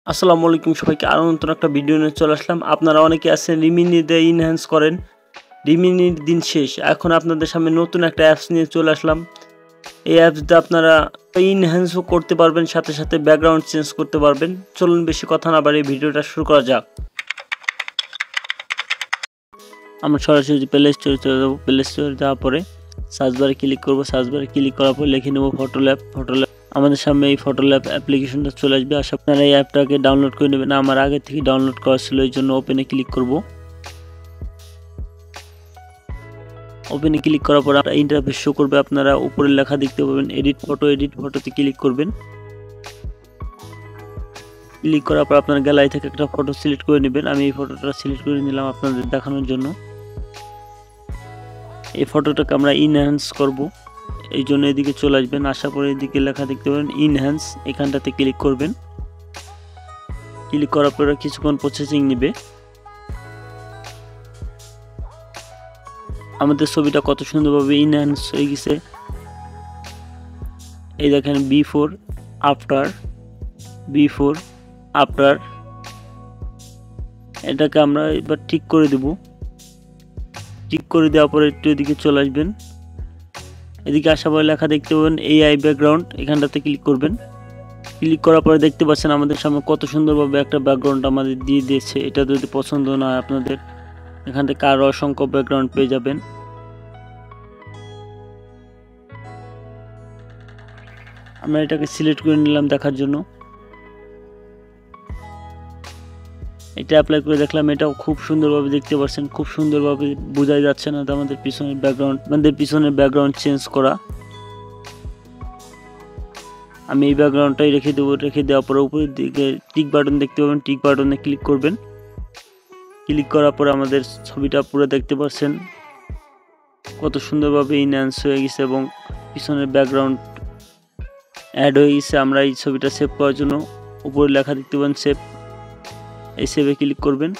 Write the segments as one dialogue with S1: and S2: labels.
S1: আসসালামু আলাইকুম সবাইকে আরো নতুন একটা ভিডিও নিয়ে চলে আসলাম। আপনারা অনেকে আছেন রিমিনি দিয়ে ইনহ্যান্স করেন, রিমিনির দিন শেষ। এখন আপনাদের সামনে নতুন একটা অ্যাপস নিয়ে চলে আসলাম। এই অ্যাপস দিয়ে আপনারা ইনহ্যান্সও করতে পারবেন, সাথে সাথে ব্যাকগ্রাউন্ড চেঞ্জ করতে পারবেন। চলুন বেশি কথা না বাড়িয়ে ভিডিওটা শুরু করা যাক। আমরা সরাসরি প্লে স্টোরে চলে যাবো। প্লে স্টোরে যাওয়ার পরে সার্চ বারে ক্লিক করবো। সার্চ বারে ক্লিক করার পর লিখে নেবো ফটোল্যাব। আমাদের সামনে এই ফটোল্যাব অ্যাপ্লিকেশনটা চলে আসবে। আশা আপনারা এই অ্যাপটাকে ডাউনলোড করে নেবেন। আমার আগে থেকে ডাউনলোড করা ছিল, এই জন্য ওপেনে ক্লিক করব। ওপেনে ক্লিক করার পর ইন্টারফেস শো করবে। আপনারা উপরে লেখা দেখতে পাবেন এডিট ফটোতে ক্লিক করবেন। ক্লিক করার পর আপনার গ্যালারি থেকে একটা ফটো সিলেক্ট করে নেবেন। আমি এই ফটোটা সিলেক্ট করে নিলাম আপনাদের দেখানোর জন্য। এই ফটোটাকে আমরা ইনহ্যান্স করব, এই জন্য এদিকে চলে আসবেন। আসার পরে এদিকে লেখা দেখতে পাবেন ইনহ্যান্স, এখানটাতে ক্লিক করবেন। ক্লিক করার পরে কিছুক্ষণ প্রসেসিং নেবে। আমাদের ছবিটা কত সুন্দরভাবে ইনহ্যান্স হয়ে গেছে। এই দেখেন বিফোর আফটার। এটাকে আমরা এবার ঠিক করে দেব। ঠিক করে দেওয়ার পরে একটু এদিকে চলে আসবেন। এদিকে আসার পরে লেখা দেখতে পাবেন এআই ব্যাকগ্রাউন্ড, এখানটাতে ক্লিক করবেন। ক্লিক করার পরে দেখতে পাচ্ছেন আমাদের সামনে কত সুন্দরভাবে একটা ব্যাকগ্রাউন্ড আমাদের দিয়ে দিয়েছে। এটা যদি পছন্দ না হয় আপনাদের, এখান থেকে আরও অসংখ্য ব্যাকগ্রাউন্ড পেয়ে যাবেন। আমরা এটাকে সিলেক্ট করে নিলাম দেখার জন্য। এটা অ্যাপ্লাই করে দেখলাম, এটাও খুব সুন্দরভাবে দেখতে পাচ্ছেন, খুব সুন্দরভাবে বোঝা যাচ্ছে না আমাদের পিছনের ব্যাকগ্রাউন্ড চেঞ্জ করা। আমি এই ব্যাকগ্রাউন্ডটাই রেখে দেবো। রেখে দেওয়ার পরে উপরের দিকে টিক বাটন দেখতে পাবেন, টিক বাটনে ক্লিক করবেন। ক্লিক করার পরে আমাদের ছবিটা পুরো দেখতে পাচ্ছেন কত সুন্দরভাবে ইনহ্যান্স হয়ে গেছে এবং পিছনের ব্যাকগ্রাউন্ড অ্যাড হয়ে গেছে। আমরা এই ছবিটা সেভ করার জন্য উপরে লেখা দেখতে পাবেন সেভ, এই সেভে ক্লিক করবেন।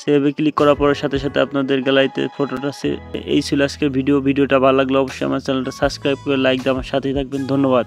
S1: সেভে ক্লিক করার পরে সাথে সাথে আপনাদের গ্যালারিতে ফটোটা এই ছিল আজকের ভিডিওটা ভালো লাগলে অবশ্যই আমার চ্যানেলটা সাবস্ক্রাইব করে লাইক দিয়ে আমার সাথেই থাকবেন। ধন্যবাদ।